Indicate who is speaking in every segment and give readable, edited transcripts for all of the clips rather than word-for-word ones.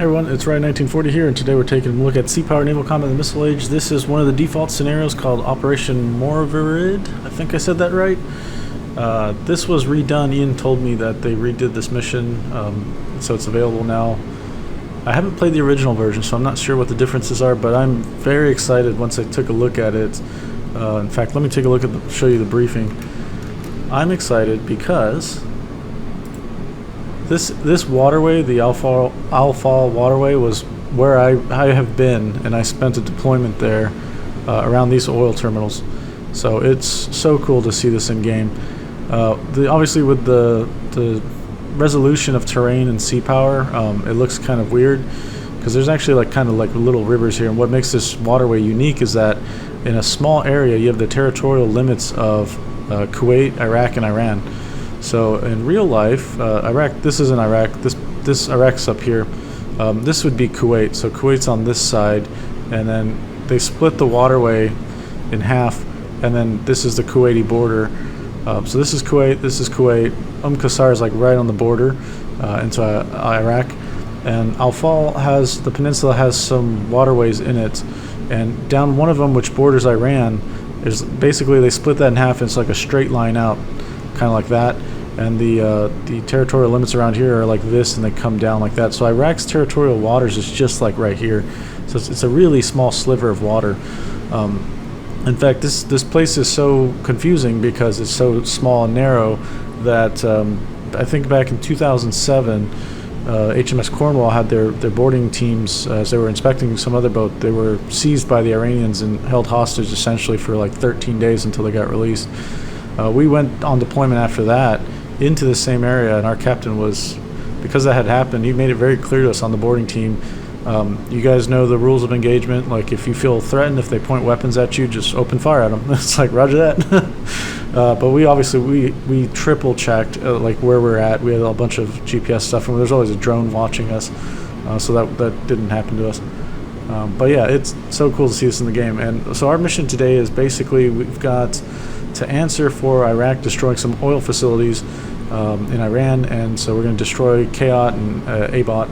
Speaker 1: Hey everyone, it's Ryan1940 here, and today we're taking a look at Sea Power Naval Combat in the Missile Age. This is one of the default scenarios called Operation Morvarid. I think I said that right. This was redone. Ian told me that they redid this mission, so it's available now. I haven't played the original version, so I'm not sure what the differences are, but I'm very excited once I took a look at it. In fact, let me take a look at show you the briefing. I'm excited because this waterway, the Al-Fal waterway, was where I have been, and I spent a deployment there around these oil terminals. So it's so cool to see this in game. Obviously, with the resolution of terrain and sea power, it looks kind of weird because there's actually kind of little rivers here. And what makes this waterway unique is that in a small area you have the territorial limits of Kuwait, Iraq, and Iran. So in real life, Iraq, this isn't Iraq, this Iraq's up here. This would be Kuwait, so Kuwait's on this side, and then they split the waterway in half, and then this is the Kuwaiti border. So this is Kuwait, Qasr is right on the border into Iraq, and Al-Fal the peninsula has some waterways in it, and down one of them, which borders Iran, is basically they split that in half, and it's like a straight line out, kind of like that. And the territorial limits around here are like this, and they come down like that. So Iraq's territorial waters is just like right here. So it's a really small sliver of water. In fact, this place is so confusing because it's so small and narrow that I think back in 2007, HMS Cornwall had their boarding teams, as they were inspecting some other boat, they were seized by the Iranians and held hostage essentially for like 13 days until they got released. We went on deployment after that into the same area, and our captain was, because that had happened, he made it very clear to us on the boarding team, you guys know the rules of engagement. Like, if you feel threatened, if they point weapons at you, just open fire at them. It's like, roger that. But we obviously we triple checked where we're at. We had a bunch of GPS stuff, and there's always a drone watching us, so that didn't happen to us. But yeah, it's so cool to see this in the game. And so our mission today is basically we've got to answer for Iraq destroying some oil facilities in Iran, and so we're going to destroy KAAOT and ABOT.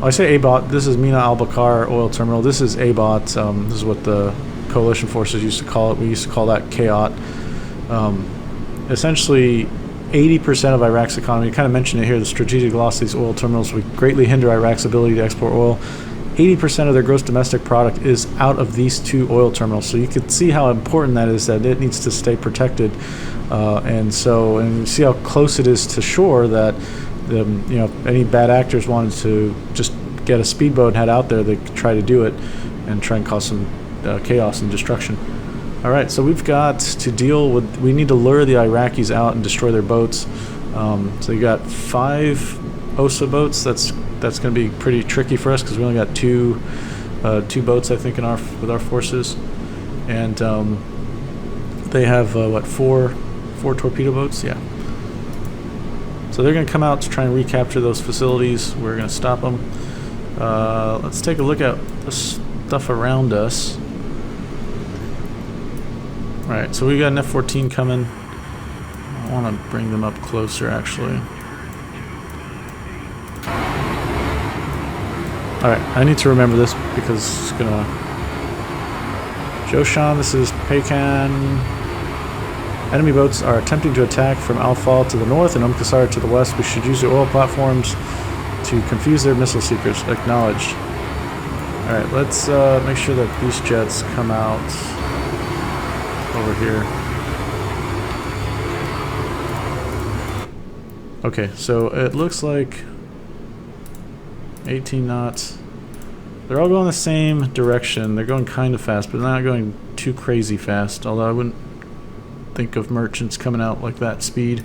Speaker 1: I say ABOT, this is Mina al-Bakr oil terminal. This is ABOT, this is what the coalition forces used to call it. We used to call that KAAOT. Essentially, 80% of Iraq's economy, I kind of mentioned it here, the strategic loss of these oil terminals would greatly hinder Iraq's ability to export oil. 80% of their gross domestic product is out of these two oil terminals, so you can see how important that is, that it needs to stay protected. And you see how close it is to shore that any bad actors wanted to just get a speedboat and head out there, they could try to do it and try and cause some chaos and destruction. All right, so we've got to deal with, we need to lure the Iraqis out and destroy their boats. So you got 5 OSA boats. That's going to be pretty tricky for us because we only got two boats, I think, with our forces, and they have what, four torpedo boats? Yeah. So they're going to come out to try and recapture those facilities. We're going to stop them. Let's take a look at the stuff around us. All right, so we got an F-14 coming. I want to bring them up closer, actually. Alright, I need to remember this because it's gonna... Joshan, this is Pekan. Enemy boats are attempting to attack from Al-Fal to the north and Qasr to the west. We should use the oil platforms to confuse their missile seekers. Acknowledged. Alright, let's make sure that these jets come out over here. Okay, so it looks like 18 knots. They're all going the same direction. They're going kind of fast, but they're not going too crazy fast, although I wouldn't think of merchants coming out like that speed.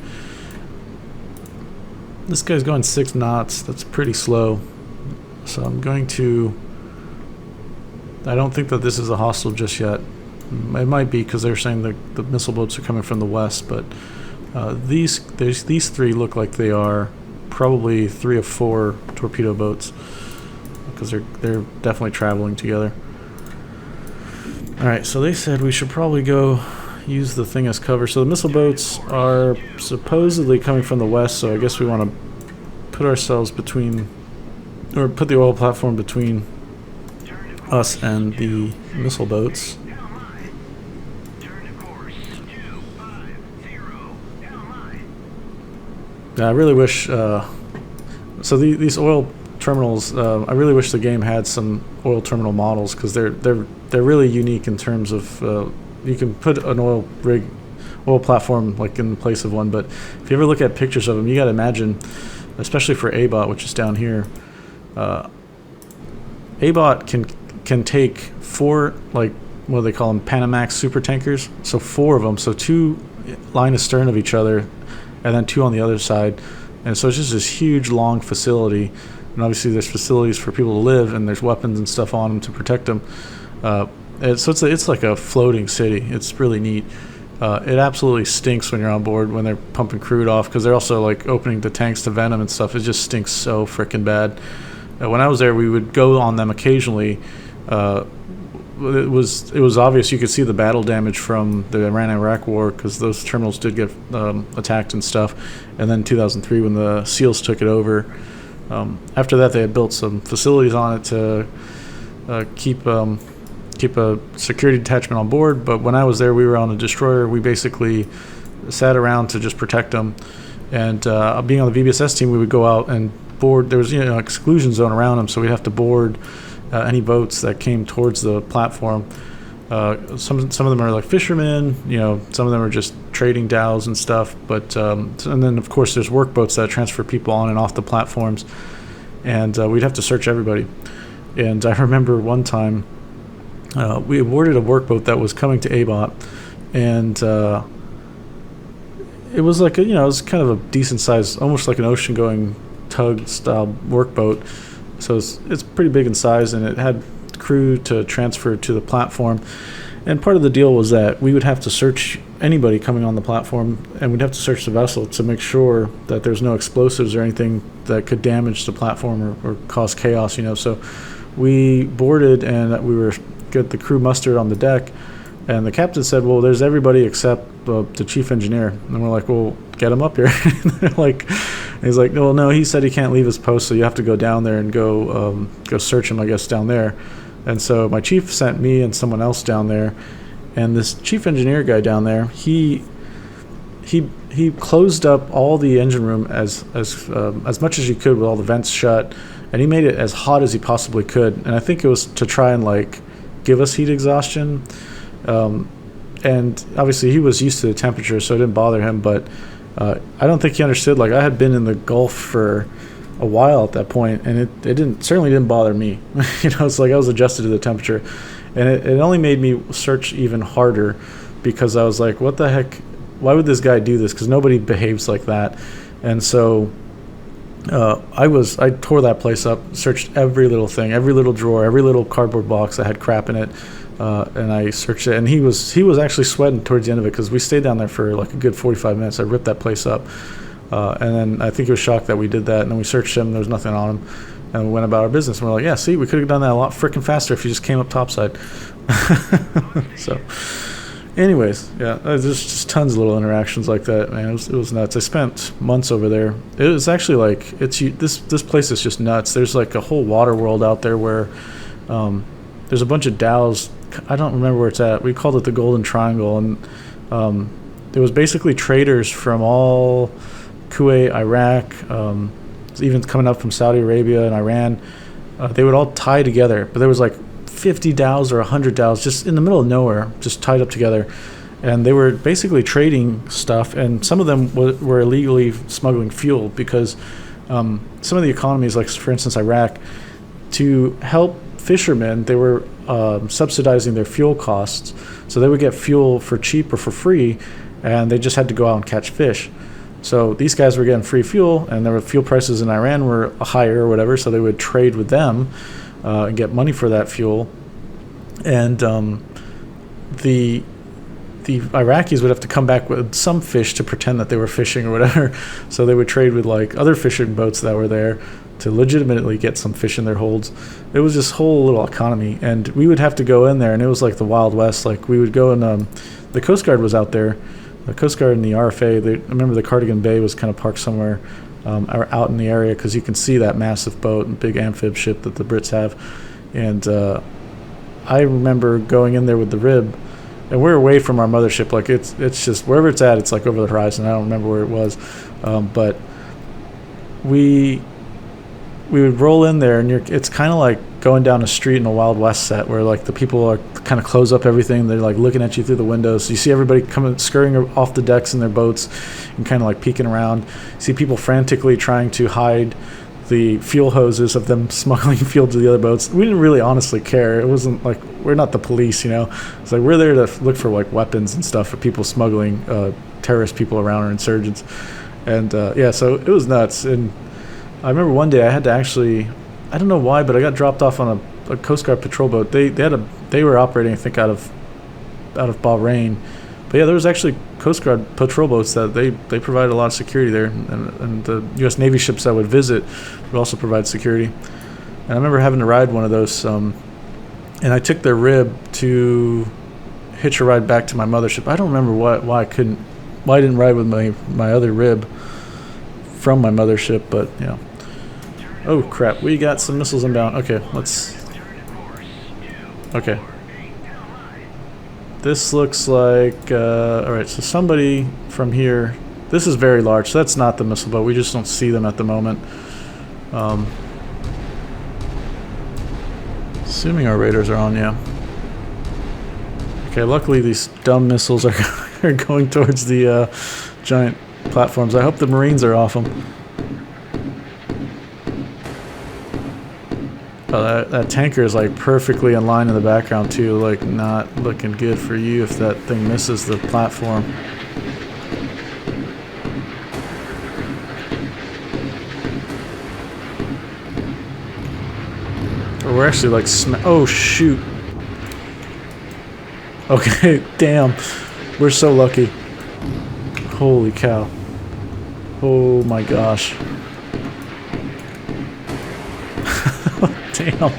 Speaker 1: This guy's going 6 knots. That's pretty slow. So I'm going to... I don't think that this is a hostile just yet. It might be because they're saying the missile boats are coming from the west, but these 3 look like they are probably 3 of 4 torpedo boats because they're definitely traveling together. Alright, so they said we should probably go use the thing as cover. So the missile boats are supposedly coming from the west, so I guess we want to put ourselves between or put the oil platform between us and the missile boats. Yeah, I really wish. So these oil terminals, I really wish the game had some oil terminal models, because they're really unique in terms of you can put an oil platform like in place of one, but if you ever look at pictures of them, you got to imagine, especially for ABOT, which is down here. ABOT can take 4, like, what do they call them, Panamax super tankers, so 4 of them, so 2 line astern of each other, and then 2 on the other side, and so it's just this huge long facility, and obviously there's facilities for people to live, and there's weapons and stuff on them to protect them. And so it's like a floating city. It's really neat. It absolutely stinks when you're on board, when they're pumping crude off, because they're also like opening the tanks to venom and stuff. It just stinks so freaking bad. When I was there, we would go on them occasionally. It was obvious. You could see the battle damage from the Iran-Iraq war, because those terminals did get attacked and stuff. And then 2003, when the SEALs took it over. After that, they had built some facilities on it to keep a security detachment on board. But when I was there, we were on a destroyer. We basically sat around to just protect them. And being on the VBSS team, we would go out and board. There was exclusion zone around them, so we'd have to board any boats that came towards the platform. Some of them are like fishermen, some of them are just trading dhows and stuff. But and then of course there's work boats that transfer people on and off the platforms, and we'd have to search everybody. And I remember one time we boarded a workboat that was coming to ABOT, and it was like it was kind of a decent size, almost like an ocean-going tug style workboat. So it's pretty big in size, and it had crew to transfer to the platform. And part of the deal was that we would have to search anybody coming on the platform, and we'd have to search the vessel to make sure that there's no explosives or anything that could damage the platform or cause chaos. So we boarded, and we were get the crew mustered on the deck, and the captain said, well, there's everybody except the chief engineer. And we're like, well, get him up here. He's like, well, no, he said he can't leave his post, so you have to go down there and go search him, I guess, down there. And so my chief sent me and someone else down there, and this chief engineer guy down there, he closed up all the engine room as much as he could with all the vents shut, and he made it as hot as he possibly could. And I think it was to try and like give us heat exhaustion. And obviously he was used to the temperature, so it didn't bother him. But I don't think he understood. Like, I had been in the Gulf for a while at that point, and it certainly didn't bother me. It's like I was adjusted to the temperature, and it only made me search even harder, because I was like, what the heck? Why would this guy do this? Because nobody behaves like that. And so I tore that place up, searched every little thing, every little drawer, every little cardboard box that had crap in it. And I searched it, and he was actually sweating towards the end of it, because we stayed down there for like a good 45 minutes. I ripped that place up, and then I think he was shocked that we did that. And then we searched him, there was nothing on him, and we went about our business. And we're like, yeah, see, we could have done that a lot freaking faster if you just came up topside. So, anyways, yeah, there's just tons of little interactions like that, man. It was nuts. I spent months over there. It was actually like this place is just nuts. There's like a whole water world out there where there's a bunch of dhows. I don't remember where it's at. We called it the Golden Triangle, and it was basically traders from all Kuwait, Iraq, even coming up from Saudi Arabia and Iran. They would all tie together, but there was like 50 dhows or 100 dhows just in the middle of nowhere, just tied up together, and they were basically trading stuff. And some of them were illegally smuggling fuel, because some of the economies, like for instance Iraq, to help fishermen, they were subsidizing their fuel costs, so they would get fuel for cheap or for free, and they just had to go out and catch fish. So these guys were getting free fuel, and their fuel prices in Iran were higher or whatever, so they would trade with them and get money for that fuel. And the Iraqis would have to come back with some fish to pretend that they were fishing or whatever. So they would trade with like other fishing boats that were there to legitimately get some fish in their holds. It was this whole little economy, and we would have to go in there, and it was like the Wild West. Like, we would go, and the Coast Guard was out there. The Coast Guard and the RFA, I remember the Cardigan Bay was kind of parked somewhere are out in the area, because you can see that massive boat and big amphib ship that the Brits have. And I remember going in there with the rib, and we're away from our mothership. Like it's just wherever it's at, it's like over the horizon. I don't remember where it was, but we would roll in there, and it's kind of like going down a street in a Wild West set, where like the people are kind of close up everything. They're like looking at you through the windows. You see everybody coming, scurrying off the decks in their boats, and kind of like peeking around. You see people frantically trying to hide the fuel hoses of them smuggling fuel to the other boats. We didn't really honestly care. It wasn't like, we're not the police, you know. It's like we're there to look for like weapons and stuff for people smuggling terrorist people around, or insurgents. And yeah, so it was nuts. And I remember one day I had to actually, I don't know why, but I got dropped off on a Coast Guard patrol boat. They were operating, I think, out of Bahrain. But yeah, there was actually Coast Guard patrol boats that they provided a lot of security there, and the U.S. Navy ships that would visit would also provide security. And I remember having to ride one of those, and I took their rib to hitch a ride back to my mothership. I don't remember why I didn't ride with my other rib from my mothership, but yeah. Oh crap, we got some missiles inbound. Okay, okay. This looks like, alright, so somebody from here, this is very large, so that's not the missile boat, we just don't see them at the moment. Assuming our radars are on, yeah. Okay, luckily these dumb missiles are going towards the giant platforms. I hope the Marines are off them. Oh, that tanker is like perfectly in line in the background too, like not looking good for you if that thing misses the platform. Or we're actually like oh shoot. Okay, damn. We're so lucky. Holy cow. Oh my gosh. Damn.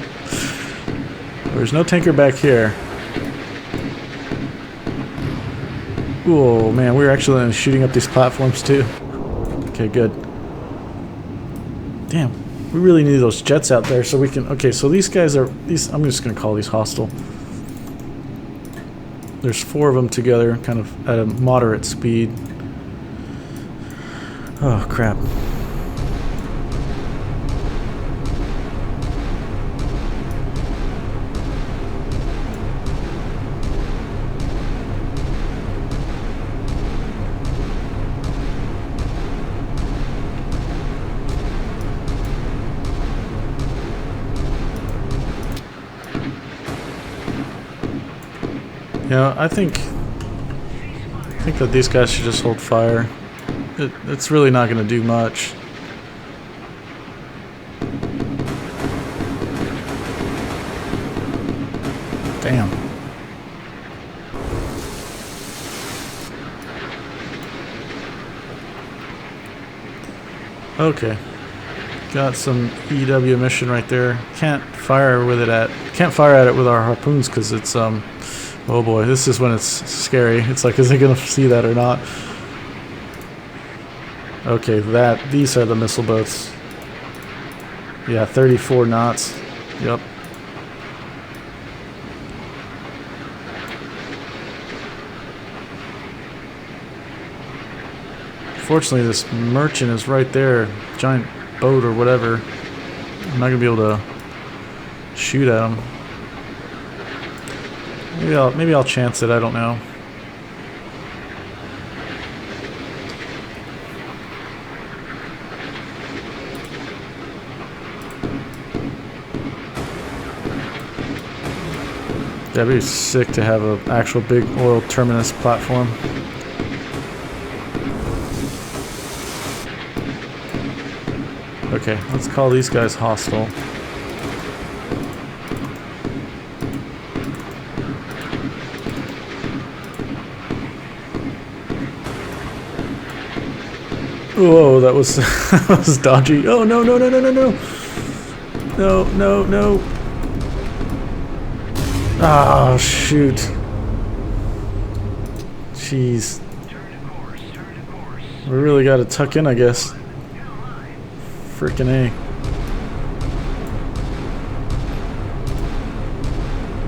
Speaker 1: There's no tanker back here. Oh man, we're actually shooting up these platforms too. Okay, good. Damn, we really need those jets out there so we can. Okay, so these guys are I'm just gonna call these hostile. There's 4 of them together, kind of at a moderate speed. Oh crap. Yeah, I think that these guys should just hold fire. It's really not going to do much. Damn. Okay. Got some EW mission right there. Can't fire at it with our harpoons because it's oh boy, this is when it's scary. It's like, is he gonna see that or not? Okay, these are the missile boats. Yeah, 34 knots. Yep. Fortunately, this merchant is right there. Giant boat or whatever. I'm not gonna be able to shoot at him. Maybe I'll chance it, I don't know. That'd be sick to have an actual big oil terminus platform. Okay, let's call these guys hostile. Whoa, that was that was dodgy. Oh no no no no no no. No, no, no. Ah, shoot. Jeez. We really got to tuck in, I guess. Freaking A.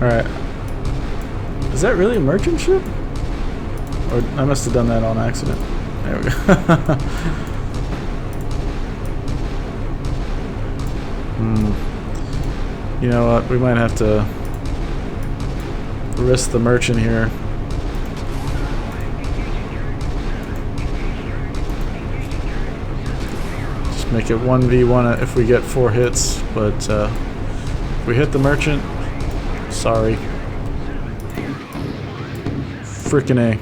Speaker 1: Alright. Is that really a merchant ship? Or I must have done that on accident. There we go. You know what? We might have to risk the merchant here. Just make it 1v1 if we get 4 hits, but if we hit the merchant, sorry. Frickin' A.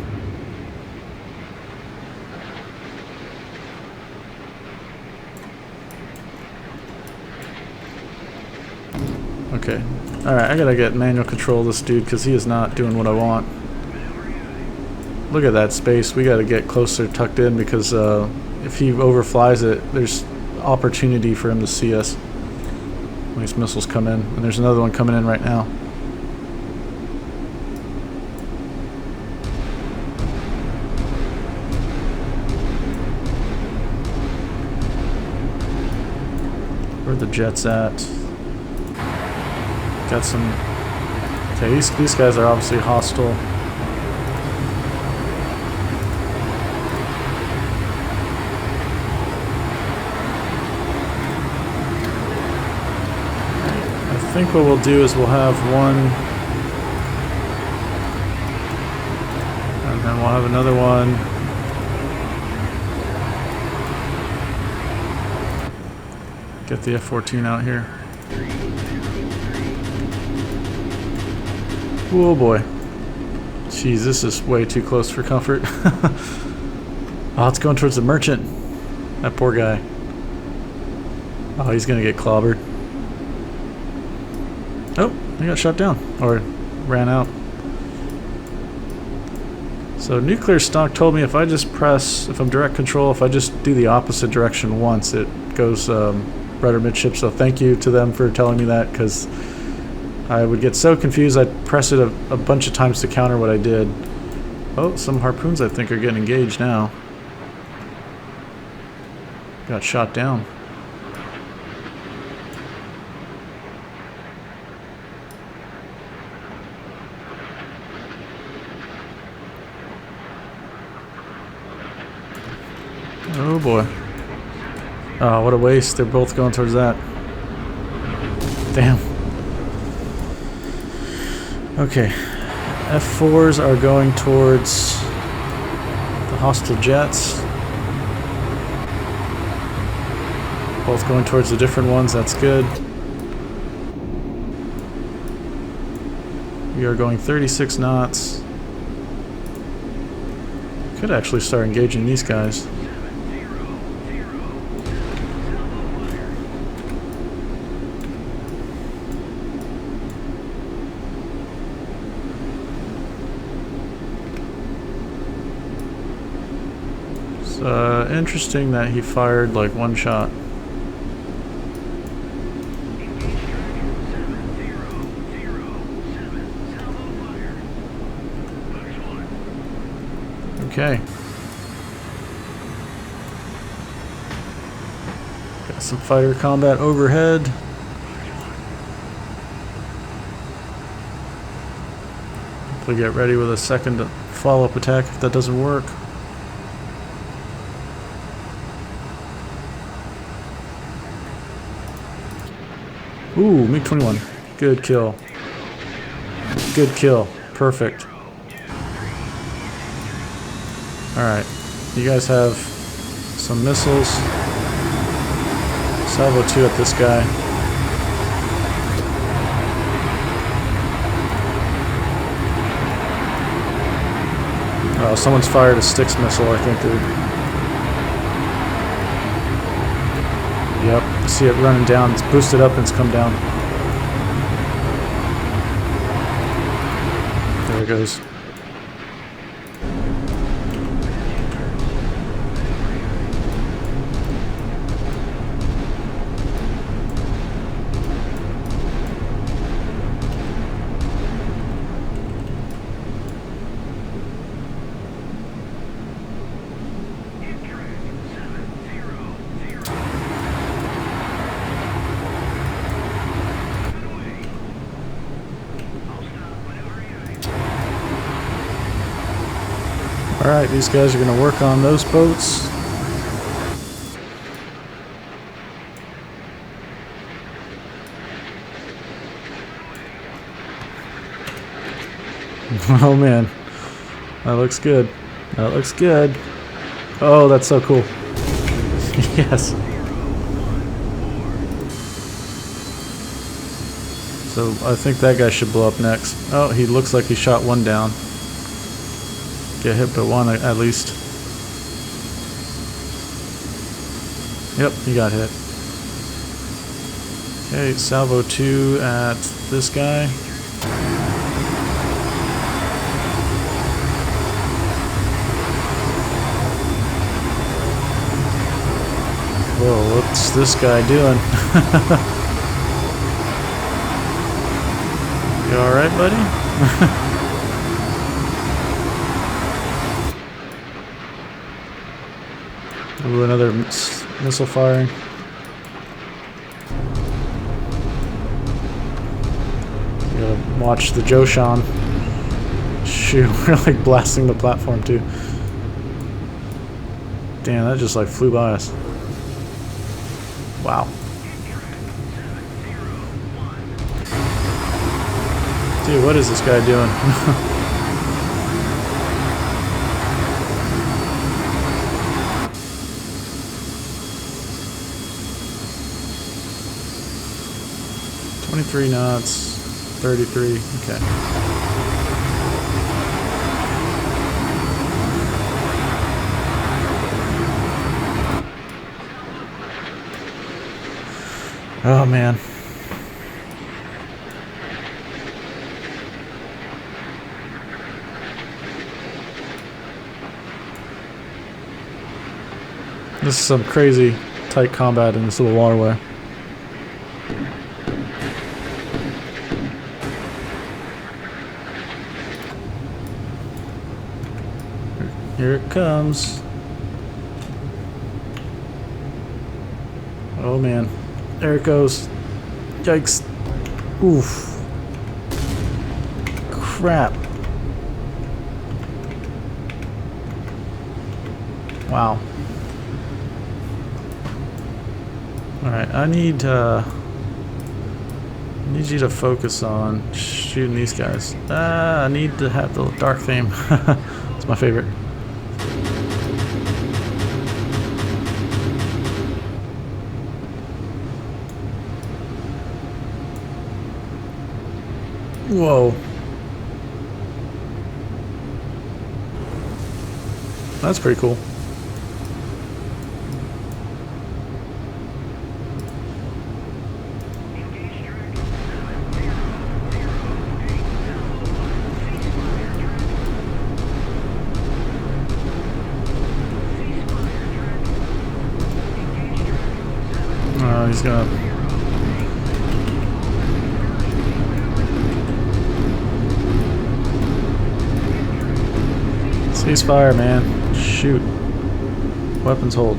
Speaker 1: Okay. Alright, I gotta get manual control of this dude because he is not doing what I want. Look at that space. We gotta get closer tucked in because if he overflies it, there's opportunity for him to see us when these missiles come in. And there's another one coming in right now. Where are the jets at? Got some... Okay, these guys are obviously hostile. I think what we'll do is we'll have one... And then we'll have another one. Get the F-14 out here. Oh boy. Jeez, this is way too close for comfort. Oh, it's going towards the merchant. That poor guy. Oh, he's gonna get clobbered. Oh, he got shot down. Or ran out. So nuclear stock told me if I just press, if I'm direct control, if I just do the opposite direction once, it goes rudder midship. So thank you to them for telling me that, because I would get so confused. I'd press it a bunch of times to counter what I did. Oh, some harpoons I think are getting engaged now. Got shot down. Oh boy. Oh, what a waste. They're both going towards that. Damn. Okay. F4s are going towards the hostile jets. Both going towards the different ones. That's good. We are going 36 knots. Could actually start engaging these guys. Interesting that he fired like one shot. Okay. Got some fighter combat overhead. Hopefully get ready with a second follow-up attack if that doesn't work. Ooh, MiG-21. Good kill. Good kill. Perfect. Alright. You guys have some missiles. Salvo 2 at this guy. Oh, someone's fired a Styx missile, I think, dude. Yep, see it running down. It's boosted up and it's come down. There it goes. Alright, these guys are going to work on those boats. Oh man, that looks good. That looks good. Oh, that's so cool. Yes. So I think that guy should blow up next. Oh, he looks like he shot one down. Get hit by one at least. Yep, he got hit. Okay, salvo 2 at this guy. Whoa, what's this guy doing? You alright, buddy? Ooh, another missile firing. You gotta watch the Joshan. Shoot, we're like blasting the platform too. Damn, that just like flew by us. Wow. Dude, what is this guy doing? $23 knots, 33, okay. Oh man. This is some crazy tight combat in this little waterway. Here it comes. Oh man. There it goes. Yikes. Oof. Crap. Wow. Alright, I need you to focus on shooting these guys. I need to have the dark theme. It's my favorite. Whoa. That's pretty cool. He's gonna... Ceasefire, man. Shoot. Weapons hold.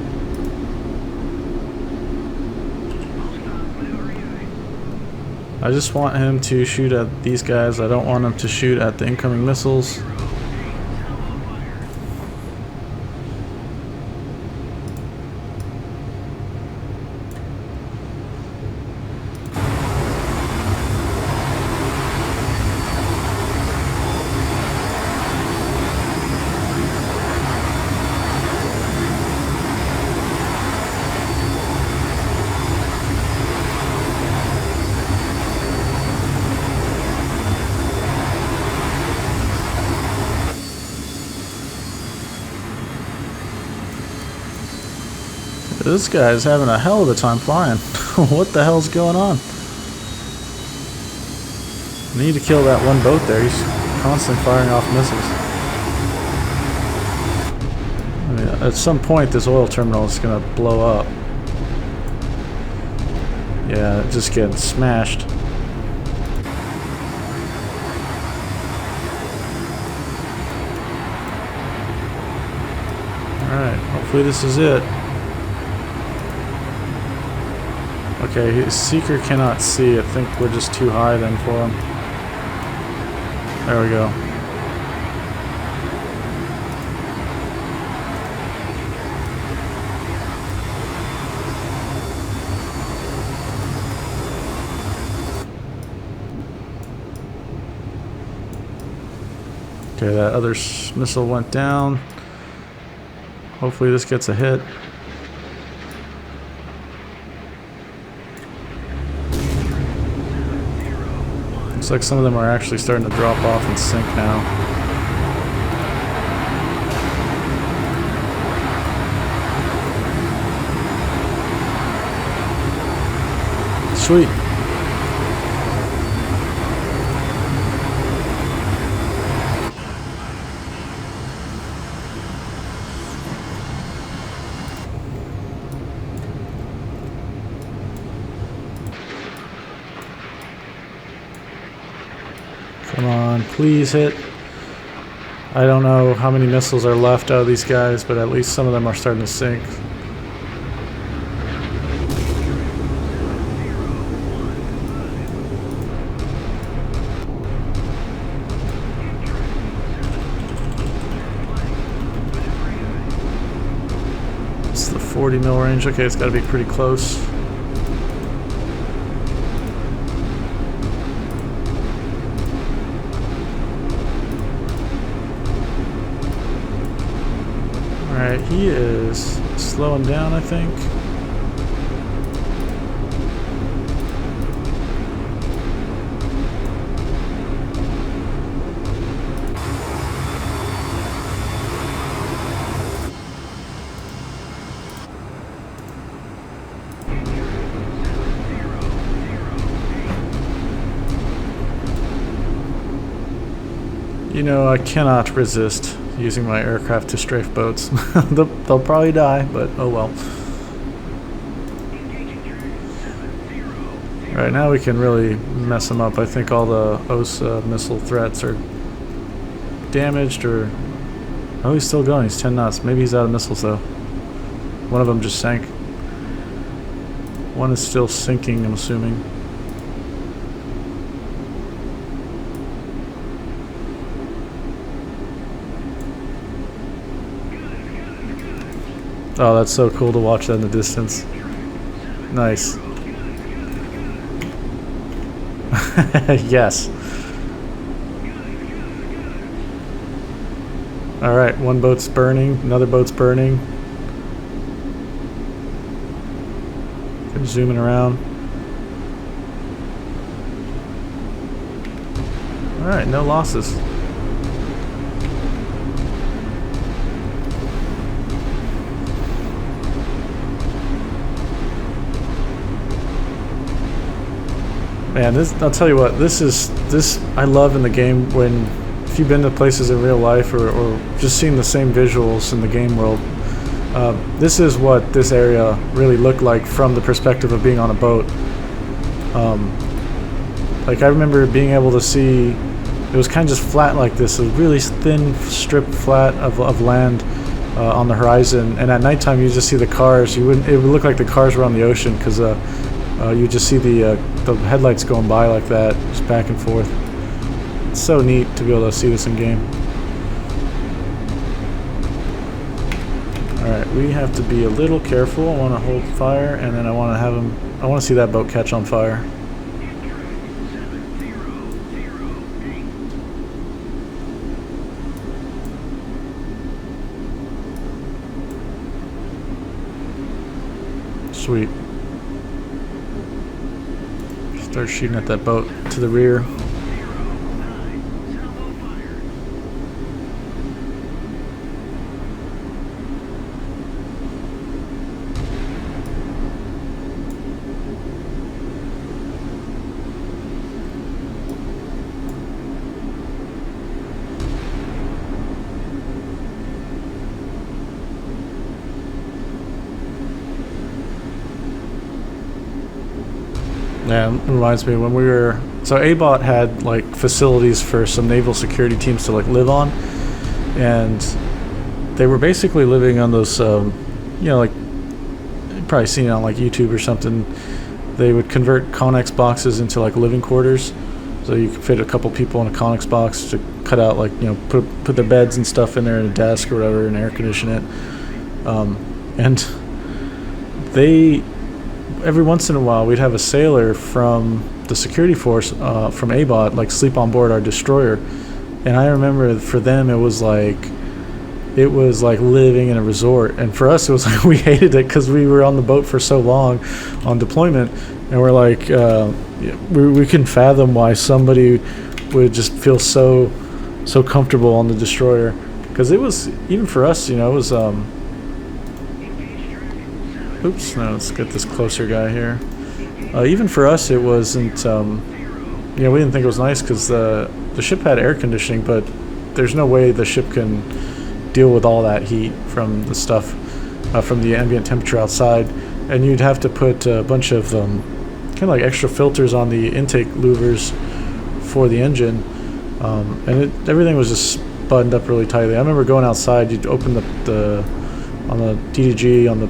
Speaker 1: I just want him to shoot at these guys. I don't want him to shoot at the incoming missiles. This guy's having a hell of a time flying. What the hell's going on? I need to kill that one boat there. He's constantly firing off missiles. I mean, at some point this oil terminal is gonna blow up. Yeah, just getting smashed. Alright, hopefully this is it. Okay, his seeker cannot see. I think we're just too high then for him. There we go. Okay, that other missile went down. Hopefully this gets a hit. Looks like some of them are actually starting to drop off and sink now. Sweet. Come on, please hit. I don't know how many missiles are left out of these guys, but at least some of them are starting to sink. It's the 40 mil range. Okay, it's got to be pretty close. Alright, he is slowing down, I think. You know, I cannot resist using my aircraft to strafe boats. They'll probably die, but oh well. Alright, now we can really mess them up. I think all the OSA missile threats are damaged, or... Oh, he's still going. He's 10 knots. Maybe he's out of missiles, though. One of them just sank. One is still sinking, I'm assuming. Oh, that's so cool to watch that in the distance. Nice. Yes. Alright, one boat's burning, another boat's burning. Zooming around. Alright, no losses. Man, I'll tell you what, this I love in the game when, if you've been to places in real life or just seen the same visuals in the game world, this is what this area really looked like from the perspective of being on a boat. Like I remember being able to see, it was kind of just flat like this, a really thin strip flat of land on the horizon, and at nighttime you just see the cars. It would look like the cars were on the ocean, because you just see the headlights going by like that, just back and forth. It's so neat to be able to see this in game. Alright, we have to be a little careful. I want to hold fire, and then I want to have him... I want to see that boat catch on fire. Sweet. Start shooting at that boat to the rear. Yeah, it reminds me when we were... So ABOT had like facilities for some naval security teams to like live on, and they were basically living on those, you know, like you've probably seen it on like YouTube or something. They would convert Connex boxes into like living quarters, so you could fit a couple people in a Connex box to cut out, like, you know, put their beds and stuff in there, and a desk or whatever, and air condition it. And they... Every once in a while, we'd have a sailor from the security force, from ABOT, like sleep on board our destroyer, And I remember for them it was like living in a resort, and for us it was like we hated it because we were on the boat for so long on deployment, and we're like we couldn't fathom why somebody would just feel so comfortable on the destroyer, because it was, even for us, you know, it was oops, no, let's get this closer guy here. Even for us it wasn't, you know, we didn't think it was nice because the ship had air conditioning, but there's no way the ship can deal with all that heat from the stuff, from the ambient temperature outside, and you'd have to put a bunch of kind of like extra filters on the intake louvers for the engine, and everything was just buttoned up really tightly. I remember going outside, you'd open the on the DDG on the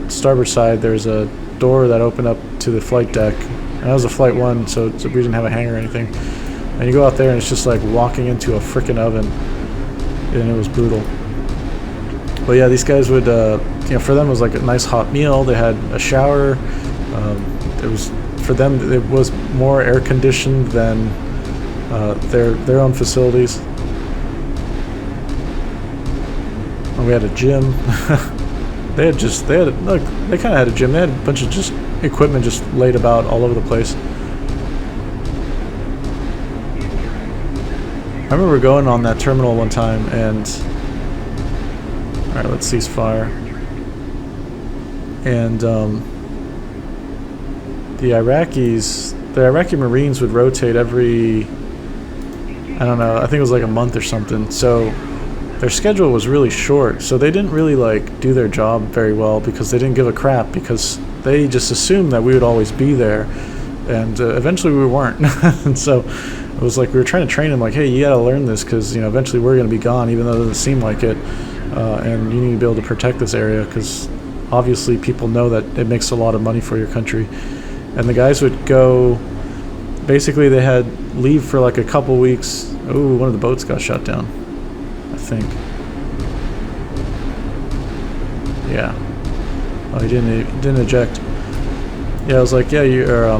Speaker 1: starboard side, there's a door that opened up to the flight deck, and that was a flight 1, so we didn't have a hangar or anything, and you go out there and it's just like walking into a frickin' oven, and it was brutal. But yeah, these guys would, you know, for them it was like a nice hot meal. They had a shower. It was, for them, it was more air conditioned than their own facilities. And we had a gym. they kind of had a gym. They had a bunch of just equipment just laid about all over the place. I remember going on that terminal one time and, alright, let's cease fire. And the Iraqi Marines would rotate every, I don't know, I think it was like a month or something. So their schedule was really short. So they didn't really like do their job very well because they didn't give a crap, because they just assumed that we would always be there. And eventually we weren't. And so it was like we were trying to train them like, hey, you gotta learn this because, you know, eventually we're gonna be gone, even though it doesn't seem like it. And you need to be able to protect this area because obviously people know that it makes a lot of money for your country. And the guys would go, basically they had leave for like a couple weeks. Ooh, one of the boats got shot down, I think. Yeah. Oh, he didn't eject. Yeah, I was like, yeah, you're,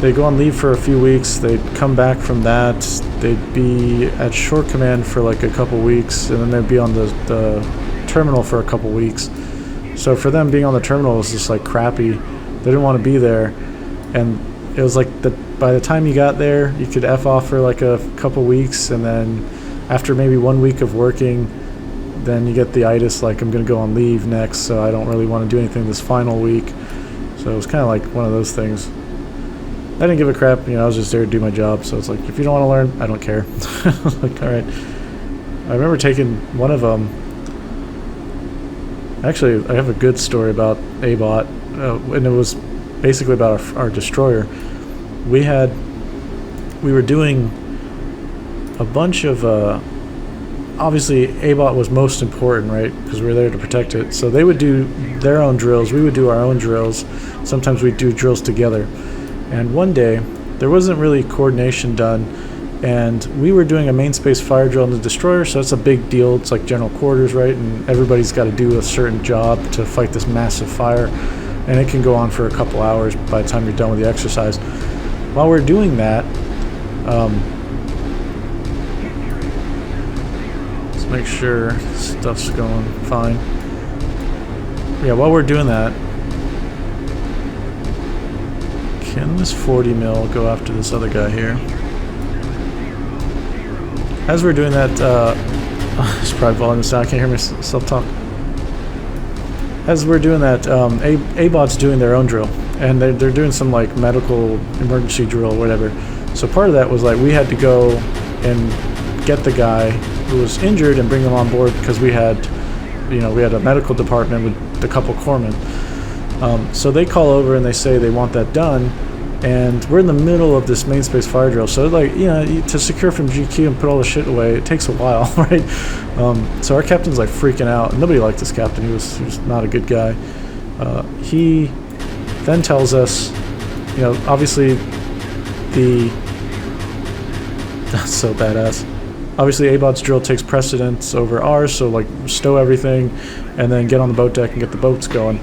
Speaker 1: they'd go on leave for a few weeks, they'd come back from that, they'd be at short command for like a couple weeks, and then they'd be on the terminal for a couple weeks. So for them, being on the terminal was just like crappy. They didn't want to be there, and it was like by the time you got there, you could F off for like a couple weeks, and then after maybe 1 week of working, then you get the itis, like, I'm going to go on leave next, so I don't really want to do anything this final week. So it was kind of like one of those things. I didn't give a crap, you know, I was just there to do my job, so it's like, if you don't want to learn, I don't care. Like, alright. I remember taking one of them. Actually, I have a good story about ABOT, and it was basically about our destroyer. We were doing a bunch of, obviously ABOT was most important, right, because we were there to protect it. So they would do their own drills, we would do our own drills. Sometimes we'd do drills together. And one day, there wasn't really coordination done, and we were doing a main space fire drill on the destroyer, so that's a big deal. It's like general quarters, right? And everybody's got to do a certain job to fight this massive fire, and it can go on for a couple hours by the time you're done with the exercise. While we're doing that, let's make sure stuff's going fine. Yeah, while we're doing that, can this 40 mil go after this other guy here? As we're doing that, it's probably volume this down, I can't hear myself talk. As we're doing that, ABOT's doing their own drill, and they're doing some like medical emergency drill or whatever. So part of that was like we had to go and get the guy who was injured and bring him on board, because we had, you know, we had a medical department with a couple corpsmen. So they call over and they say they want that done, and we're in the middle of this main space fire drill. So like, you know, to secure from GQ and put all the shit away, it takes a while, right? So our captain's like freaking out, and nobody liked this captain. He was not a good guy. He then tells us, you know, obviously that's so badass. Obviously ABOT's drill takes precedence over ours, so like stow everything and then get on the boat deck and get the boats going.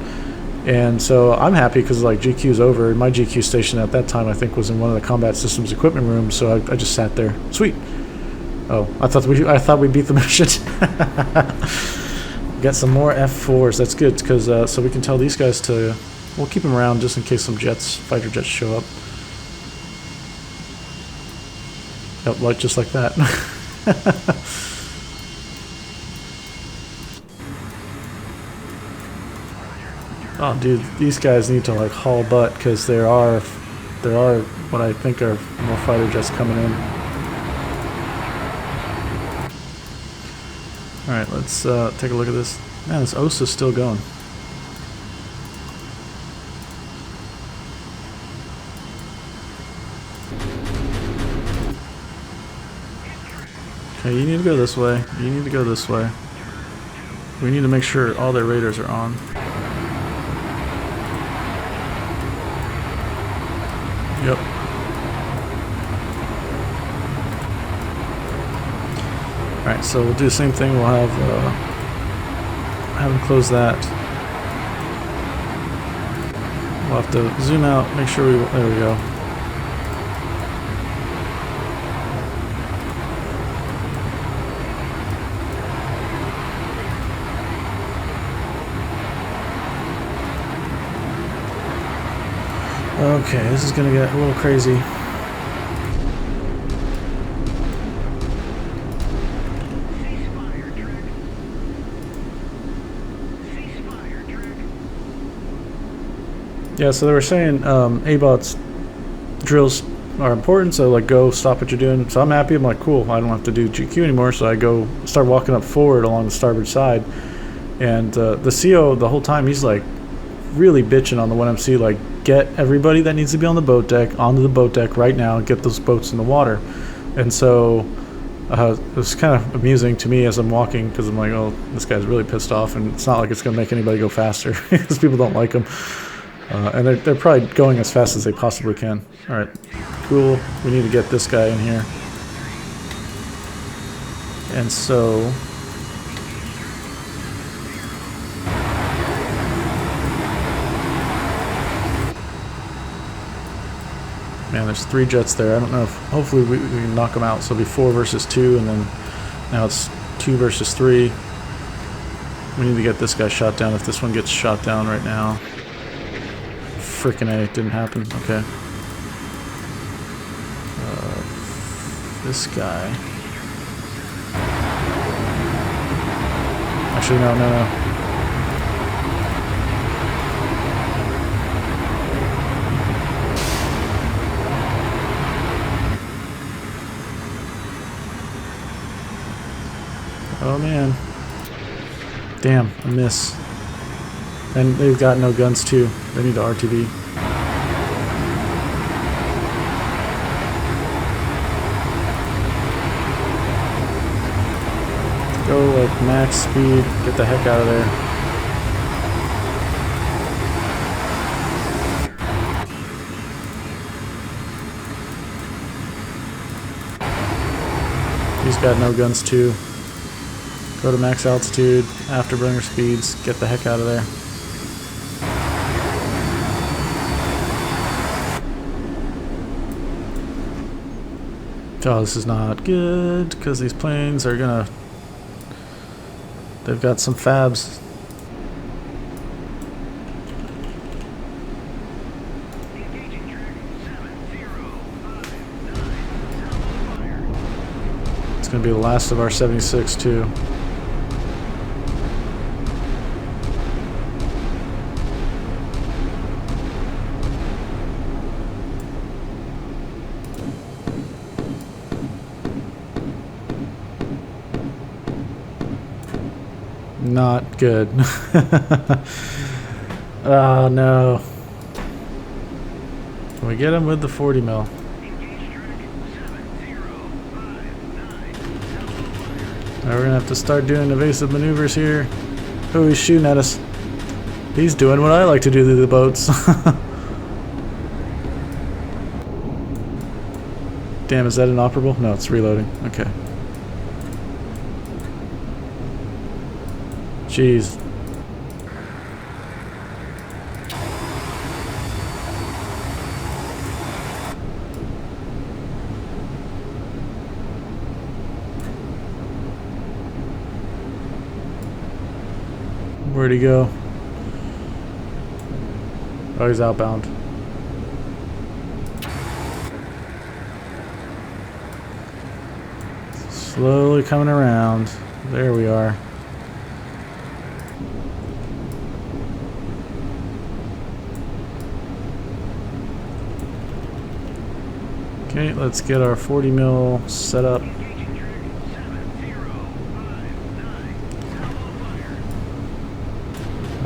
Speaker 1: And so I'm happy because like GQ's over. My GQ station at that time I think was in one of the combat systems equipment rooms, so I just sat there. Sweet. Oh, I thought we beat the mission. Got some more F4s. That's good because so we can tell these guys to. We'll keep them around just in case some fighter jets show up. Yep, like just like that. Oh, dude, these guys need to like haul butt because there are what I think are more fighter jets coming in. All right, let's take a look at this. Man, this OSA's still going. Okay, you need to go this way. You need to go this way. We need to make sure all their radars are on. Yep. Alright, so we'll do the same thing. We'll have them close that. We'll have to zoom out, make sure there we go. Okay, this is gonna get a little crazy. Yeah, so they were saying ABOT's drills are important, so like go stop what you're doing. So I'm happy. I'm like, cool, I don't have to do GQ anymore, so I go start walking up forward along the starboard side. And the CO the whole time he's like really bitching on the 1MC, like, get everybody that needs to be on the boat deck onto the boat deck right now and get those boats in the water. And so it was kind of amusing to me as I'm walking because I'm like, oh, this guy's really pissed off, and it's not like it's going to make anybody go faster because people don't like him. And they're probably going as fast as they possibly can. Alright, cool. We need to get this guy in here. And so man, there's 3 jets there. I don't know if hopefully we can knock them out. So it'll be 4 versus 2, and then now it's 2 versus 3. We need to get this guy shot down if this one gets shot down right now. Frickin' A, it didn't happen. Okay. This guy. Actually, no. Oh man. Damn, a miss. And they've got no guns too. They need to RTV. Go like max speed, get the heck out of there. He's got no guns too. Go to max altitude, afterburner speeds, get the heck out of there. Oh, this is not good, because these planes are gonna... They've got some fabs. It's gonna be the last of our 76 too. Not good. Oh no. Can we get him with the 40 mil? Now we're gonna have to start doing evasive maneuvers here. Oh, he's shooting at us. He's doing what I like to do to the boats. Damn, is that inoperable? No, it's reloading. Okay. Jeez. Where'd he go? Oh, he's outbound. Slowly coming around. There we are. Okay, let's get our 40 mil set up.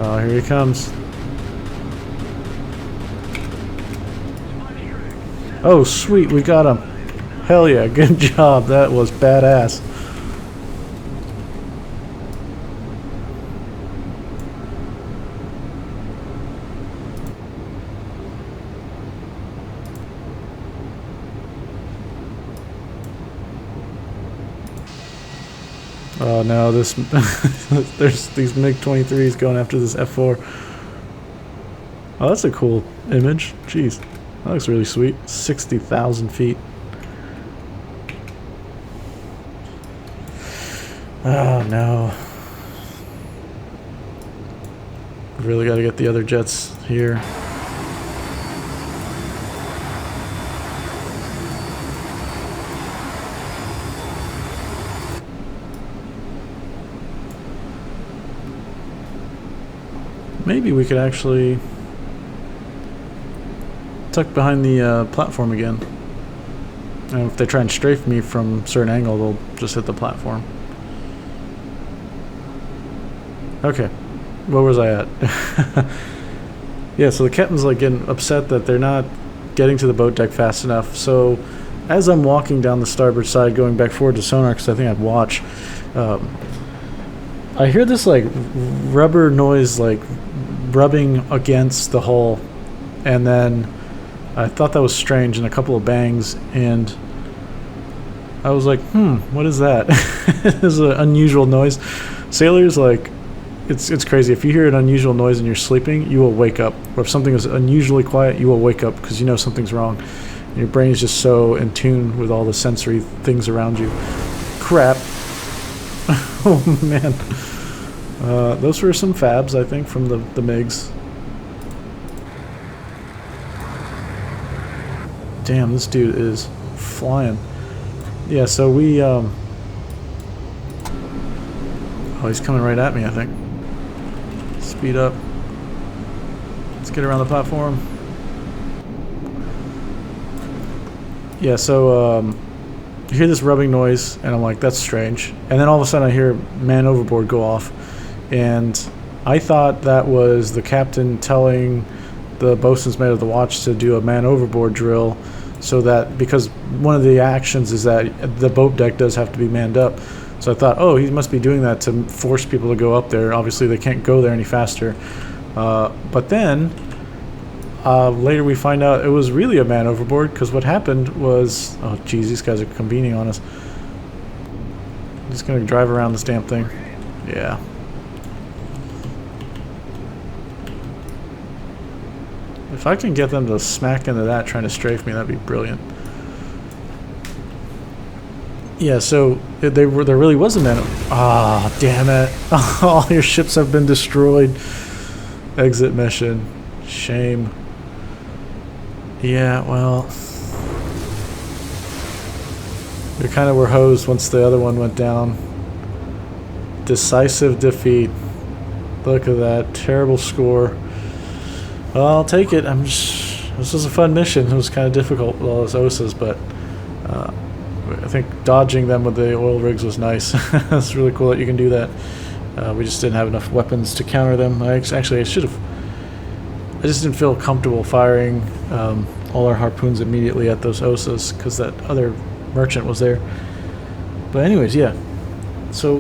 Speaker 1: Oh, here he comes. Oh, sweet, we got him. Hell yeah, good job. That was badass. Oh no, this there's these MiG-23s going after this F4. Oh, that's a cool image. Jeez, that looks really sweet. 60,000 feet. Oh no. Really got to get the other jets here. Maybe we could actually tuck behind the platform again. And if they try and strafe me from a certain angle, they'll just hit the platform. Okay, where was I at? Yeah, so the captain's like getting upset that they're not getting to the boat deck fast enough. So as I'm walking down the starboard side, going back forward to sonar, because I think I'd watch, I hear this like rubber noise, like rubbing against the hull, and then I thought that was strange, and a couple of bangs, and I was like, what is that? It's an unusual noise. Sailors, like, it's crazy. If you hear an unusual noise and you're sleeping, you will wake up. Or if something is unusually quiet, you will wake up because you know something's wrong. And your brain is just so in tune with all the sensory things around you. Crap. Oh man. Those were some fabs, I think, from the MiGs. Damn, this dude is flying. Yeah, so we, oh, he's coming right at me, I think. Speed up. Let's get around the platform. Yeah, so, you hear this rubbing noise, and I'm like, that's strange. And then all of a sudden I hear man overboard go off. And I thought that was the captain telling the bosun's mate of the watch to do a man overboard drill, so that, because one of the actions is that the boat deck does have to be manned up. So I thought, oh, he must be doing that to force people to go up there. Obviously they can't go there any faster. But then later we find out it was really a man overboard, because what happened was, oh geez, these guys are convening on us. I'm just gonna drive around this damn thing. Yeah. If I can get them to smack into that trying to strafe me, that'd be brilliant. Yeah, so there really was a man. Ah, damn it. All your ships have been destroyed. Exit mission. Shame. Yeah, well, we kind of were hosed once the other one went down. Decisive defeat. Look at that. Terrible score. Well, I'll take it. This was a fun mission. It was kind of difficult with all those OSAs, but I think dodging them with the oil rigs was nice. It's really cool that you can do that. We just didn't have enough weapons to counter them. I just didn't feel comfortable firing all our harpoons immediately at those OSAs because that other merchant was there. But anyways, yeah. So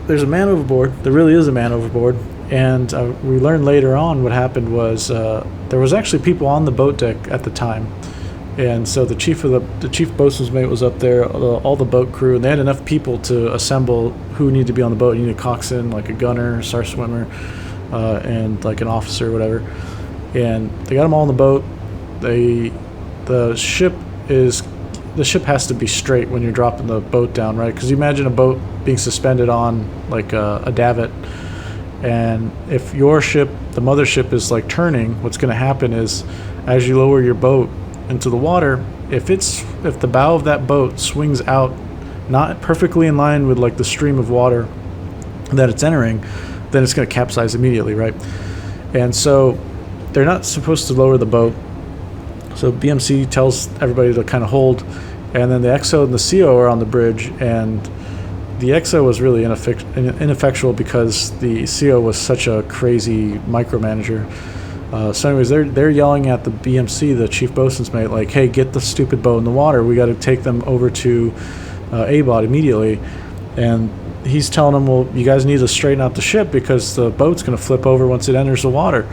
Speaker 1: there's a man overboard. There really is a man overboard. And we learned later on what happened was there was actually people on the boat deck at the time, and so the chief bosun's mate was up there, all the boat crew, and they had enough people to assemble who needed to be on the boat. You need a coxswain, like a gunner, star swimmer, and like an officer, or whatever. And they got them all on the boat. The ship is the ship has to be straight when you're dropping the boat down, right? Because you imagine a boat being suspended on like a davit, and if your ship, the mothership, is like turning, what's going to happen is, as you lower your boat into the water, if the bow of that boat swings out not perfectly in line with like the stream of water that it's entering, then it's going to capsize immediately, right? And so they're not supposed to lower the boat. So BMC tells everybody to kind of hold, and then the XO and the CO are on the bridge, and the XO was really ineffectual because the CO was such a crazy micromanager. So anyways, they're yelling at the BMC, the chief bosun's mate, like, hey, get the stupid boat in the water. We got to take them over to ABOT immediately. And he's telling them, well, you guys need to straighten out the ship because the boat's going to flip over once it enters the water.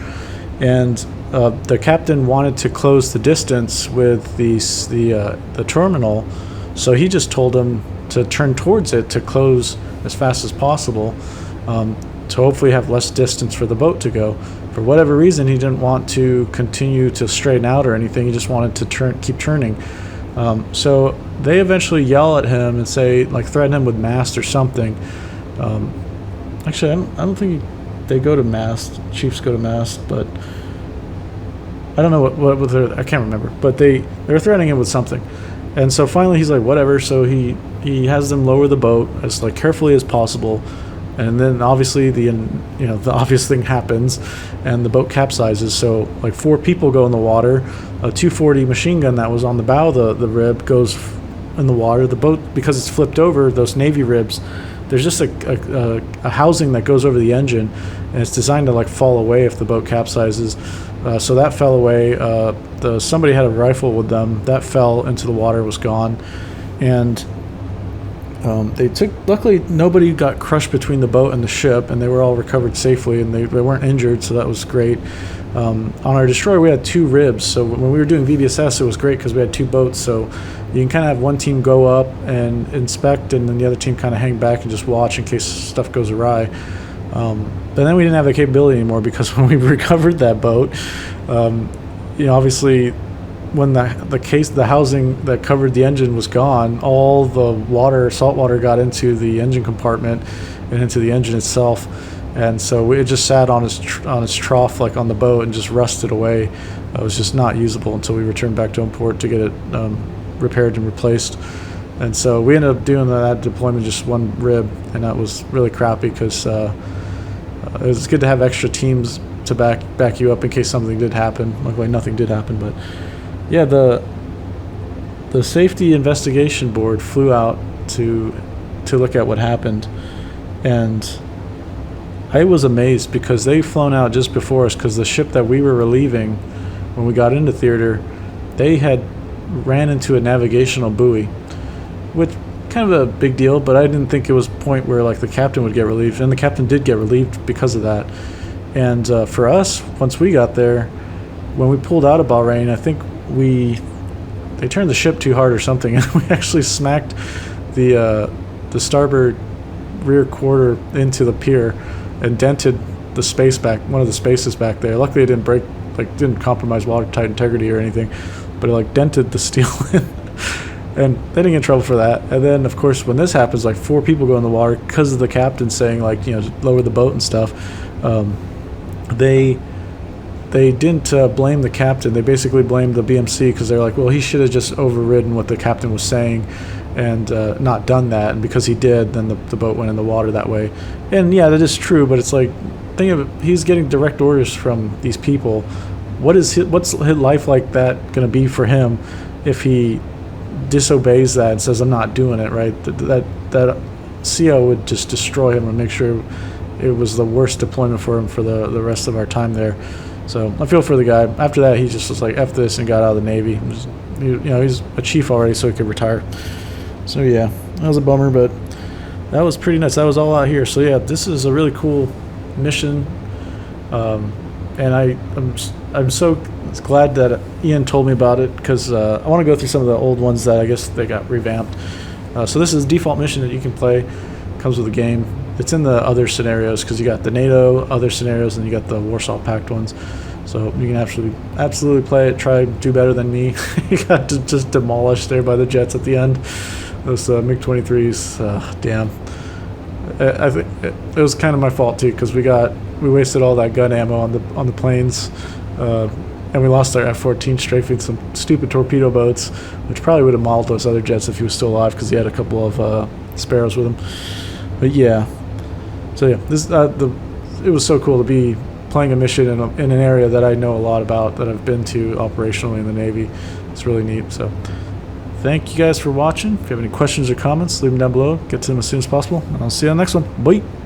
Speaker 1: And the captain wanted to close the distance with the terminal, so he just told him to turn towards it to close as fast as possible, to hopefully have less distance for the boat to go. For whatever reason, he didn't want to continue to straighten out or anything. He just wanted to keep turning. So they eventually yell at him and say, like, threaten him with mast or something. Actually, I don't think they go to mast. Chiefs go to mast, but I don't know what they're, I can't remember. But they're threatening him with something, and so finally he's like, whatever. So he has them lower the boat as like carefully as possible, and then obviously the obvious thing happens, and the boat capsizes. So like 4 people go in the water. A 240 machine gun that was on the bow of the rib goes in the water. The boat, because it's flipped over, those Navy ribs, there's just a housing that goes over the engine, and it's designed to like fall away if the boat capsizes. So that fell away. Somebody had a rifle with them that fell into the water, was gone, and luckily nobody got crushed between the boat and the ship, and they were all recovered safely, and they weren't injured, so that was great. On our destroyer we had 2 ribs, so when we were doing VBSS it was great because we had 2 boats, so you can kind of have one team go up and inspect, and then the other team kind of hang back and just watch in case stuff goes awry. But then we didn't have the capability anymore, because when we recovered that boat, obviously when the housing that covered the engine was gone, all the salt water got into the engine compartment and into the engine itself, and so it just sat on its trough, like on the boat, and just rusted away. It was just not usable until we returned back to import to get it repaired and replaced. And so we ended up doing that deployment just 1 rib, and that was really crappy because it was good to have extra teams to back you up in case something did happen. Luckily nothing did happen, but yeah, the safety investigation board flew out to look at what happened, and I was amazed because they flown out just before us, because the ship that we were relieving when we got into theater, they had ran into a navigational buoy, which kind of a big deal, but I didn't think it was a point where like the captain would get relieved, and the captain did get relieved because of that. And for us, once we got there, when we pulled out of Bahrain, I think they turned the ship too hard or something, and we actually smacked the starboard rear quarter into the pier and dented the space back, one of the spaces back there. Luckily it didn't break, like didn't compromise watertight integrity or anything, but it like dented the steel and they didn't get in trouble for that. And then of course when this happens, like 4 people go in the water because of the captain saying, like, lower the boat and stuff. They didn't blame the captain. They basically blamed the BMC because they're like, well, he should have just overridden what the captain was saying and not done that, and because he did, then the boat went in the water that way. And yeah, that is true, but it's like, think of it, he's getting direct orders from these people. What's his life like that going to be for him if he disobeys that and says, I'm not doing it, right? That CO would just destroy him and make sure it was the worst deployment for him for the rest of our time there. So I feel for the guy. After that, he just was like, F this, and got out of the Navy. He's a chief already, so he could retire. So yeah, that was a bummer, but that was pretty nuts. That was all out here. So yeah, this is a really cool mission, and I'm so glad that Ian told me about it, because I want to go through some of the old ones that I guess they got revamped. So this is a default mission that you can play. Comes with the game. It's in the other scenarios because you got the NATO other scenarios and you got the Warsaw Pact ones. So you can absolutely play it. Try do better than me. You got just demolished there by the jets at the end. Those MiG-23s, damn. I think it was kind of my fault too, because we wasted all that gun ammo on the planes, and we lost our F-14 strafing some stupid torpedo boats, which probably would have mauled those other jets if he was still alive, because he had a couple of Sparrows with him. But yeah, so yeah, it was so cool to be playing a mission in an area that I know a lot about, that I've been to operationally in the Navy. It's really neat. So thank you guys for watching. If you have any questions or comments, leave them down below. Get to them as soon as possible, and I'll see you on the next one. Bye.